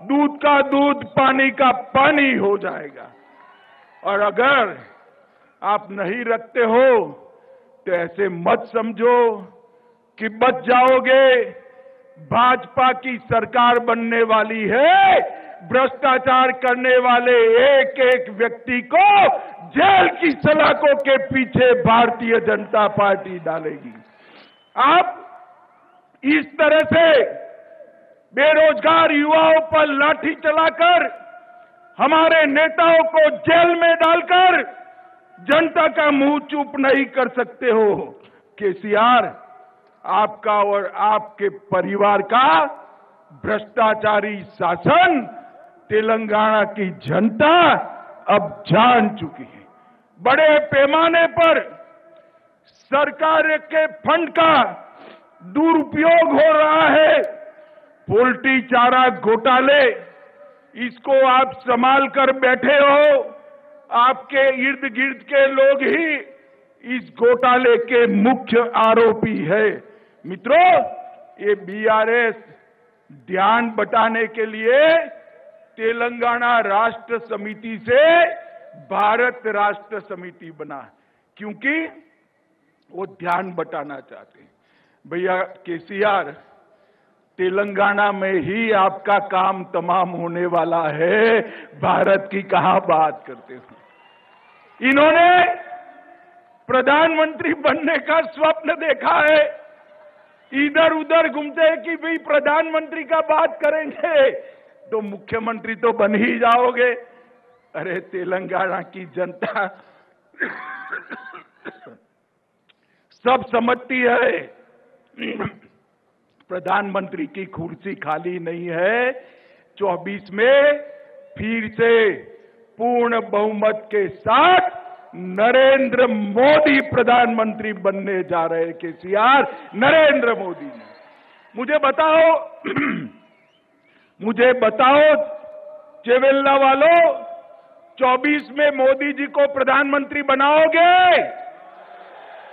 दूध का दूध पानी का पानी हो जाएगा। और अगर आप नहीं रखते हो तो ऐसे मत समझो कि बच जाओगे। भाजपा की सरकार बनने वाली है, भ्रष्टाचार करने वाले एक एक व्यक्ति को जेल की सलाखों के पीछे भारतीय जनता पार्टी डालेगी। आप इस तरह से बेरोजगार युवाओं पर लाठी चलाकर, हमारे नेताओं को जेल में डालकर जनता का मुंह चुप नहीं कर सकते हो। केसीआर, आपका और आपके परिवार का भ्रष्टाचारी शासन तेलंगाना की जनता अब जान चुकी है। बड़े पैमाने पर सरकार के फंड का दुरुपयोग हो रहा है। पोल्ट्री चारा घोटाले, इसको आप संभाल कर बैठे हो। आपके इर्द गिर्द के लोग ही इस घोटाले के मुख्य आरोपी है। मित्रों, ये बीआरएस ध्यान बटाने के लिए तेलंगाना राष्ट्र समिति से भारत राष्ट्र समिति बना, क्योंकि वो ध्यान बटाना चाहते हैं। भैया केसीआर, तेलंगाना में ही आपका काम तमाम होने वाला है, भारत की कहां बात करते हो। इन्होंने प्रधानमंत्री बनने का स्वप्न देखा है, इधर उधर घूमते हैं कि भाई प्रधानमंत्री का बात करेंगे तो मुख्यमंत्री तो बन ही जाओगे। अरे तेलंगाना की जनता सब समझती है, प्रधानमंत्री की कुर्सी खाली नहीं है। 24 में फिर से पूर्ण बहुमत के साथ नरेंद्र मोदी प्रधानमंत्री बनने जा रहे हैं। केसीआर, नरेंद्र मोदी। मुझे बताओ चेवेल्ला वालों, 24 में मोदी जी को प्रधानमंत्री बनाओगे?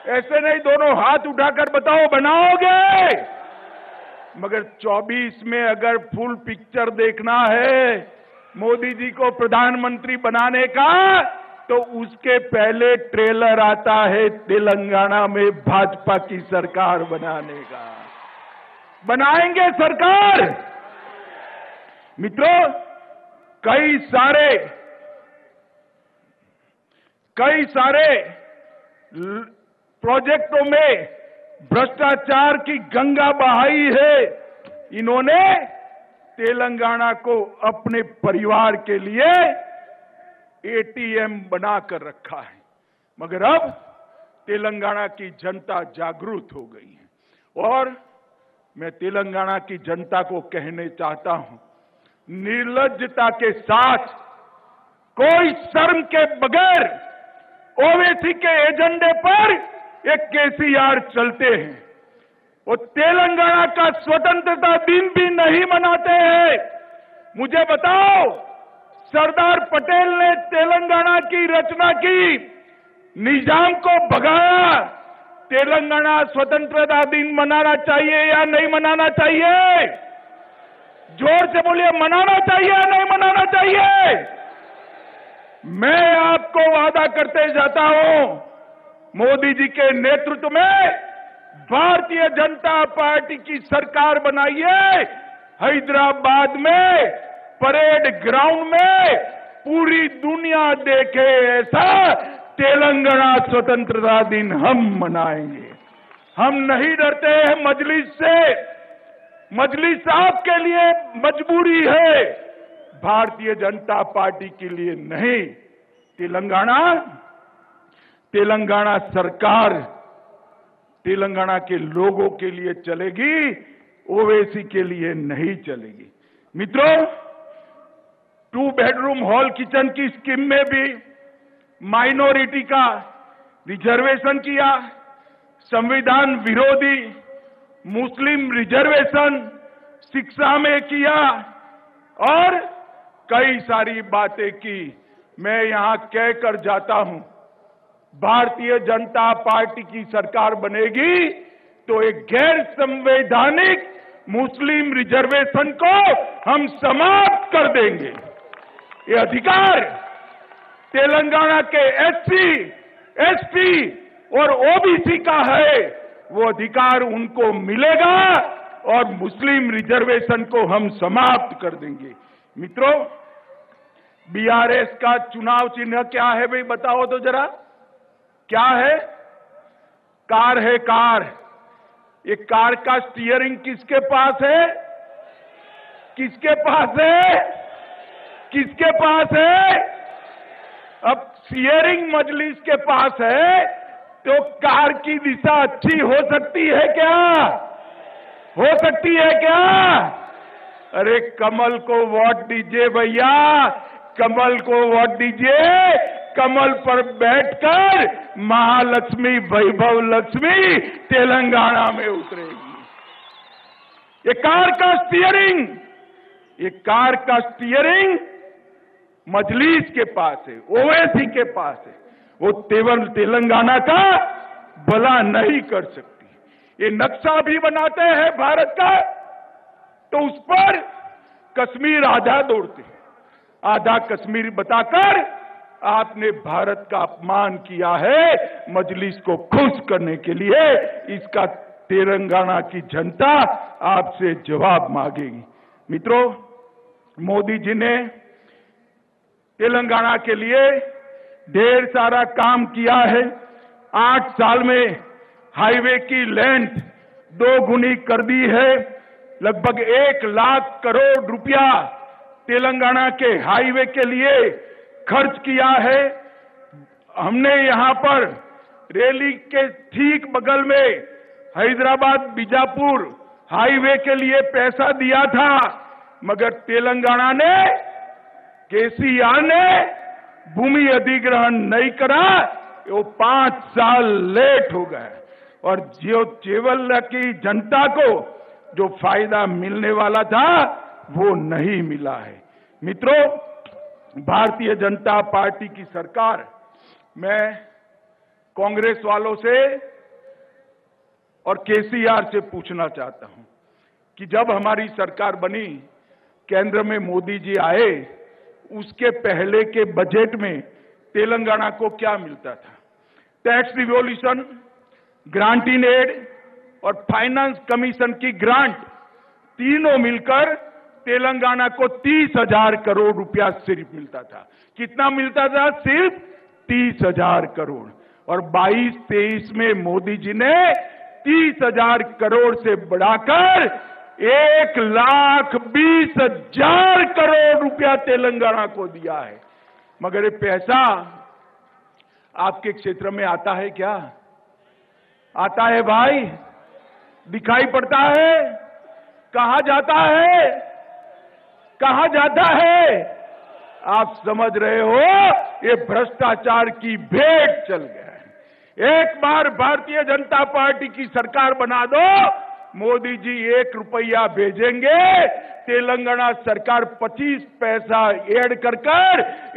ऐसे नहीं, दोनों हाथ उठाकर बताओ, बनाओगे? मगर 24 में अगर फुल पिक्चर देखना है मोदी जी को प्रधानमंत्री बनाने का, तो उसके पहले ट्रेलर आता है तेलंगाना में भाजपा की सरकार बनाने का। बनाएंगे सरकार? मित्रों, कई सारे प्रोजेक्टों में भ्रष्टाचार की गंगा बहाई है। इन्होंने तेलंगाना को अपने परिवार के लिए एटीएम बनाकर रखा है। मगर अब तेलंगाना की जनता जागरूक हो गई है और मैं तेलंगाना की जनता को कहने चाहता हूं, निर्लज्जता के साथ कोई शर्म के बगैर ओवैसी के एजेंडे पर ये केसीआर चलते हैं। वो तेलंगाना का स्वतंत्रता दिन भी नहीं मनाते हैं। मुझे बताओ, सरदार पटेल ने तेलंगाना की रचना की, निजाम को भगाया, तेलंगाना स्वतंत्रता दिन मनाना चाहिए या नहीं मनाना चाहिए? जोर से बोलिए, मनाना चाहिए या नहीं मनाना चाहिए? मैं आपको वादा करते जाता हूं, मोदी जी के नेतृत्व में भारतीय जनता पार्टी की सरकार बनाइए। हैदराबाद में परेड ग्राउंड में पूरी दुनिया देखे ऐसा तेलंगाना स्वतंत्रता दिन हम मनाएंगे। हम नहीं डरते हैं मजलिस से। मजलिस आपके लिए मजबूरी है, भारतीय जनता पार्टी के लिए नहीं। तेलंगाना सरकार तेलंगाना के लोगों के लिए चलेगी, ओवैसी के लिए नहीं चलेगी। मित्रों, 2 बेडरूम हॉल किचन की स्कीम में भी माइनॉरिटी का रिजर्वेशन किया, संविधान विरोधी मुस्लिम रिजर्वेशन शिक्षा में किया और कई सारी बातें की। मैं यहां कहकर जाता हूं, भारतीय जनता पार्टी की सरकार बनेगी तो एक गैर संवैधानिक मुस्लिम रिजर्वेशन को हम समाप्त कर देंगे। ये अधिकार तेलंगाना के एससी, एसटी और ओबीसी का है, वो अधिकार उनको मिलेगा और मुस्लिम रिजर्वेशन को हम समाप्त कर देंगे। मित्रों, बीआरएस का चुनाव चिन्ह क्या है भाई, बताओ तो जरा, क्या है? कार है, कार। ये कार का स्टीयरिंग किसके पास है? किसके पास है? किसके पास है? अब स्टीयरिंग मजलिस के पास है तो कार की दिशा अच्छी हो सकती है क्या? हो सकती है क्या? अरे कमल को वोट दीजिए भैया, कमल को वोट दीजिए। कमल पर बैठकर महालक्ष्मी, वैभव लक्ष्मी तेलंगाना में उतरेगी। ये कार का स्टीयरिंग, ये कार का स्टीयरिंग मजलिस के पास है, ओवैसी के पास है। वो तेलंगाना का भला नहीं कर सकती। ये नक्शा भी बनाते हैं भारत का तो उस पर कश्मीर आधा दौड़ते, आधा कश्मीर बताकर आपने भारत का अपमान किया है। मजलिस को खुश करने के लिए इसका तेलंगाना की जनता आपसे जवाब मांगेगी। मित्रों, मोदी जी ने तेलंगाना के लिए ढेर सारा काम किया है। 8 साल में हाईवे की लेंथ 2 गुनी कर दी है। लगभग 1 लाख करोड़ रुपया तेलंगाना के हाईवे के लिए खर्च किया है। हमने यहां पर रैली के ठीक बगल में हैदराबाद बीजापुर हाईवे के लिए पैसा दिया था, मगर तेलंगाना ने, केसीआर ने भूमि अधिग्रहण नहीं करा। वो 5 साल लेट हो गए और जो चेवल्ला की जनता को जो फायदा मिलने वाला था वो नहीं मिला है। मित्रों, भारतीय जनता पार्टी की सरकार, मैं कांग्रेस वालों से और केसीआर से पूछना चाहता हूं कि जब हमारी सरकार बनी, केंद्र में मोदी जी आए, उसके पहले के बजट में तेलंगाना को क्या मिलता था? Tax revolution, grant in aid और फाइनेंस कमीशन की ग्रांट तीनों मिलकर तेलंगाना को 30,000 करोड़ रुपया सिर्फ मिलता था। कितना मिलता था? सिर्फ 30,000 करोड़। और 22-23 में मोदी जी ने 30,000 करोड़ से बढ़ाकर 1,20,000 करोड़ रुपया तेलंगाना को दिया है। मगर ये पैसा आपके क्षेत्र में आता है क्या? आता है भाई? दिखाई पड़ता है? कहां जाता है? कहां जाता है? आप समझ रहे हो ये भ्रष्टाचार की भेंट चल गया है। एक बार भारतीय जनता पार्टी की सरकार बना दो, मोदी जी 1 रुपया भेजेंगे, तेलंगाना सरकार 25 पैसा ऐड कर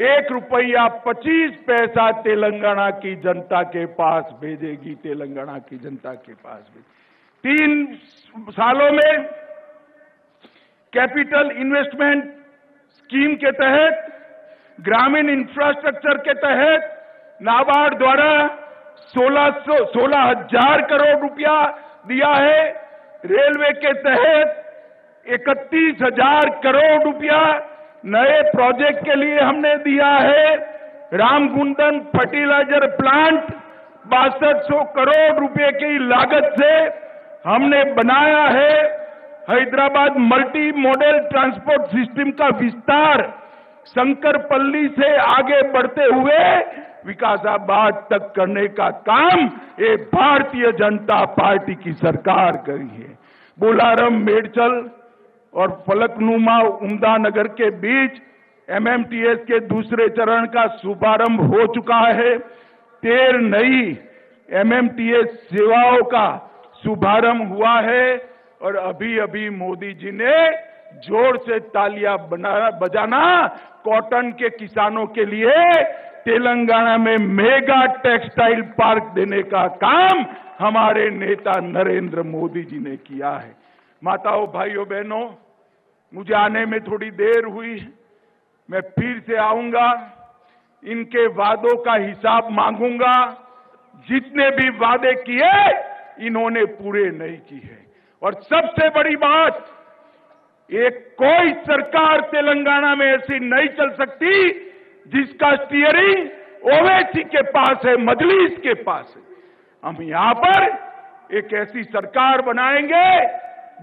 1 रुपया 25 पैसा तेलंगाना की जनता के पास भेजेगी, तेलंगाना की जनता के पास भेजेगी। 3 सालों में कैपिटल इन्वेस्टमेंट स्कीम के तहत, ग्रामीण इंफ्रास्ट्रक्चर के तहत नाबार्ड द्वारा 16,000 करोड़ रुपया दिया है। रेलवे के तहत 31,000 करोड़ रुपया नए प्रोजेक्ट के लिए हमने दिया है। रामगुंडम फर्टिलाइजर प्लांट 6200 करोड़ रुपए की लागत से हमने बनाया है। Hyderabad multi modal transport system का विस्तार शंकरपल्ली से आगे बढ़ते हुए विकासाबाद तक करने का काम ये भारतीय जनता पार्टी की सरकार करी है। बोलारम, मेडचल और फलकनुमा उम्दा नगर के बीच एमएमटीएस के दूसरे चरण का शुभारंभ हो चुका है। 13 नई एमएमटीएस सेवाओं का शुभारंभ हुआ है और अभी अभी मोदी जी ने जोर से तालियां बजाना कॉटन के किसानों के लिए तेलंगाना में मेगा टेक्सटाइल पार्क देने का काम हमारे नेता नरेंद्र मोदी जी ने किया है। माताओं, भाइयों, बहनों, मुझे आने में थोड़ी देर हुई, मैं फिर से आऊंगा, इनके वादों का हिसाब मांगूंगा। जितने भी वादे किए इन्होंने पूरे नहीं किए। और सबसे बड़ी बात, एक कोई सरकार तेलंगाना में ऐसी नहीं चल सकती जिसका स्टीयरिंग ओवैसी के पास है, मजलिस के पास है। हम यहां पर एक ऐसी सरकार बनाएंगे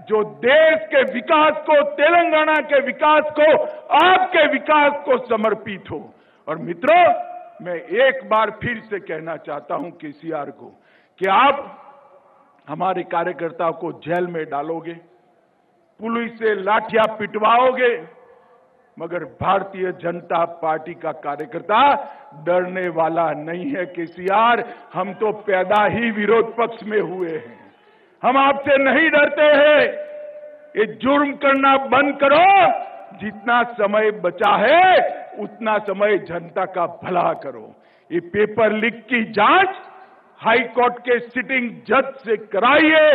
जो देश के विकास को, तेलंगाना के विकास को, आपके विकास को समर्पित हो। और मित्रों, मैं एक बार फिर से कहना चाहता हूं केसीआर को कि आप हमारे कार्यकर्ताओं को जेल में डालोगे, पुलिस से लाठियां पिटवाओगे, मगर भारतीय जनता पार्टी का कार्यकर्ता डरने वाला नहीं है। केसीआर, हम तो पैदा ही विरोध पक्ष में हुए हैं, हम आपसे नहीं डरते हैं। ये जुर्म करना बंद करो, जितना समय बचा है उतना समय जनता का भला करो। ये पेपर लीक की जांच हाई कोर्ट के सिटिंग जज से कराइए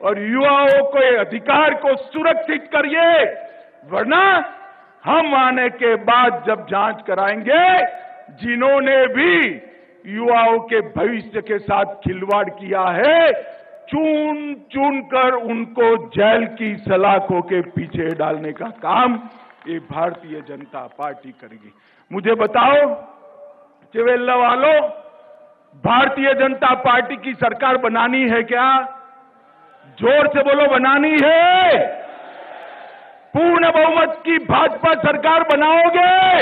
और युवाओं के अधिकार को सुरक्षित करिए, वरना हम आने के बाद जब जांच कराएंगे, जिन्होंने भी युवाओं के भविष्य के साथ खिलवाड़ किया है, चुन चुन कर उनको जेल की सलाखों के पीछे डालने का काम ये भारतीय जनता पार्टी करेगी। मुझे बताओ चिवेल्ला वालों, भारतीय जनता पार्टी की सरकार बनानी है क्या? जोर से बोलो, बनानी है? पूर्ण बहुमत की भाजपा सरकार बनाओगे?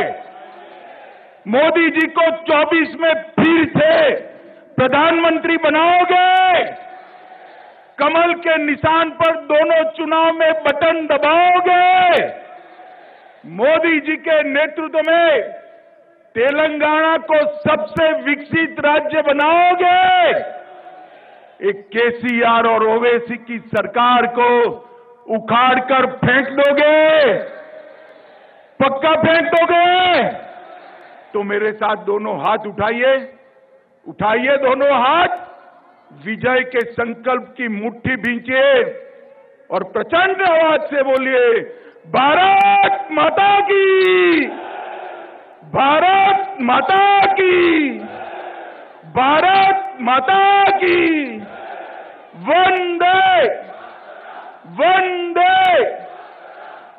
मोदी जी को 24 में फिर से प्रधानमंत्री बनाओगे? कमल के निशान पर दोनों चुनाव में बटन दबाओगे? मोदी जी के नेतृत्व में तेलंगाना को सबसे विकसित राज्य बनाओगे? एक केसीआर और ओवैसी की सरकार को उखाड़कर फेंक दोगे? पक्का फेंक दोगे? तो मेरे साथ दोनों हाथ उठाइए, उठाइए दोनों हाथ, विजय के संकल्प की मुट्ठी भींचिए और प्रचंड आवाज से बोलिए, भारत माता की, भारत माता की, भारत माता की, वंदे वंदे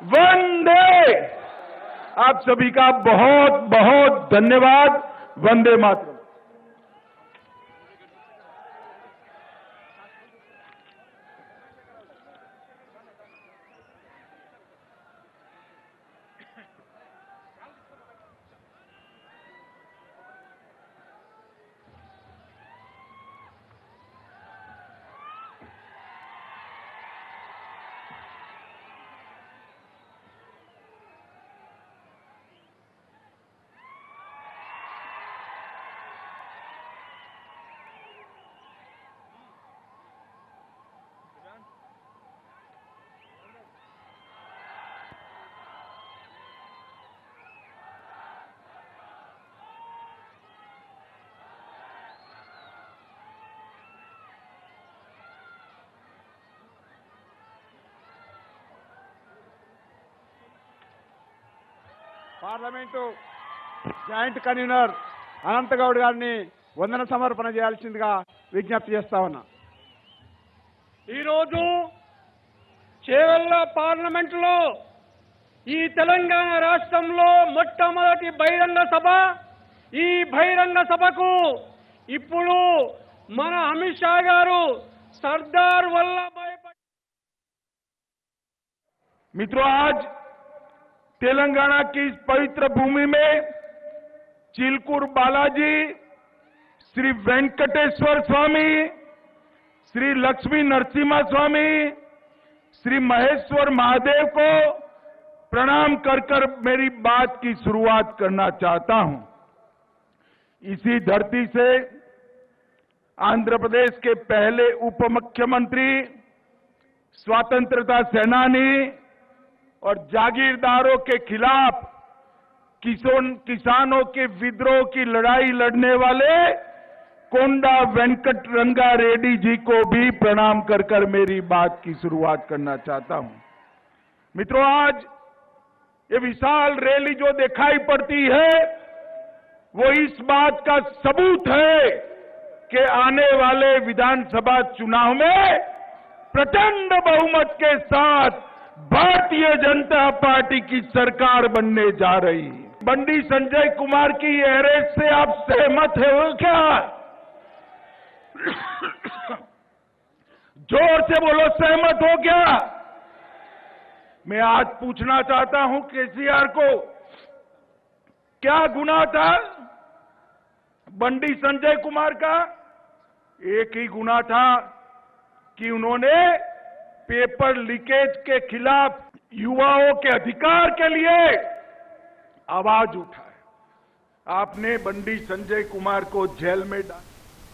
वंदे। आप सभी का बहुत बहुत धन्यवाद। Vande Mataram. Parliament joint convener అనంతగౌడ్ గారిని వందన సమర్పణ చేయాల్సిందిగా విజ్ఞప్తి చేస్తా ఉన్నా. ఈరోజు చేవెళ్ల పార్లమెంటులో ఈ తెలంగాణ రాష్ట్రంలో మొట్టమొదటి బహిరంగ సభ. ఈ బహిరంగ సభకు ఇప్పుడు మన అమిత్ షా గారు సర్దార్ వల్లభాయ్ పటేల్. मित्रों, आज तेलंगाना की इस पवित्र भूमि में चिलकूर बालाजी, श्री वेंकटेश्वर स्वामी, श्री लक्ष्मी नरसिम्हा स्वामी, श्री महेश्वर महादेव को प्रणाम कर कर मेरी बात की शुरुआत करना चाहता हूं. इसी धरती से आंध्र प्रदेश के पहले उप मुख्यमंत्री, स्वतंत्रता सेनानी और जागीरदारों के खिलाफ किसानों के विद्रोह की लड़ाई लड़ने वाले कोंडा वेंकट रंगा रेड्डी जी को भी प्रणाम कर कर मेरी बात की शुरुआत करना चाहता हूं. मित्रों, आज ये विशाल रैली जो दिखाई पड़ती है वो इस बात का सबूत है कि आने वाले विधानसभा चुनाव में प्रचंड बहुमत के साथ भारतीय जनता पार्टी की सरकार बनने जा रही है. बंडी संजय कुमार की अरेस्ट से आप सहमत हो क्या? जोर से बोलो, सहमत हो क्या? मैं आज पूछना चाहता हूं केसीआर को, क्या गुनाह था बंडी संजय कुमार का? एक ही गुनाह था कि उन्होंने पेपर लीकेज के खिलाफ युवाओं के अधिकार के लिए आवाज उठाई. आपने बंडी संजय कुमार को जेल में डाला.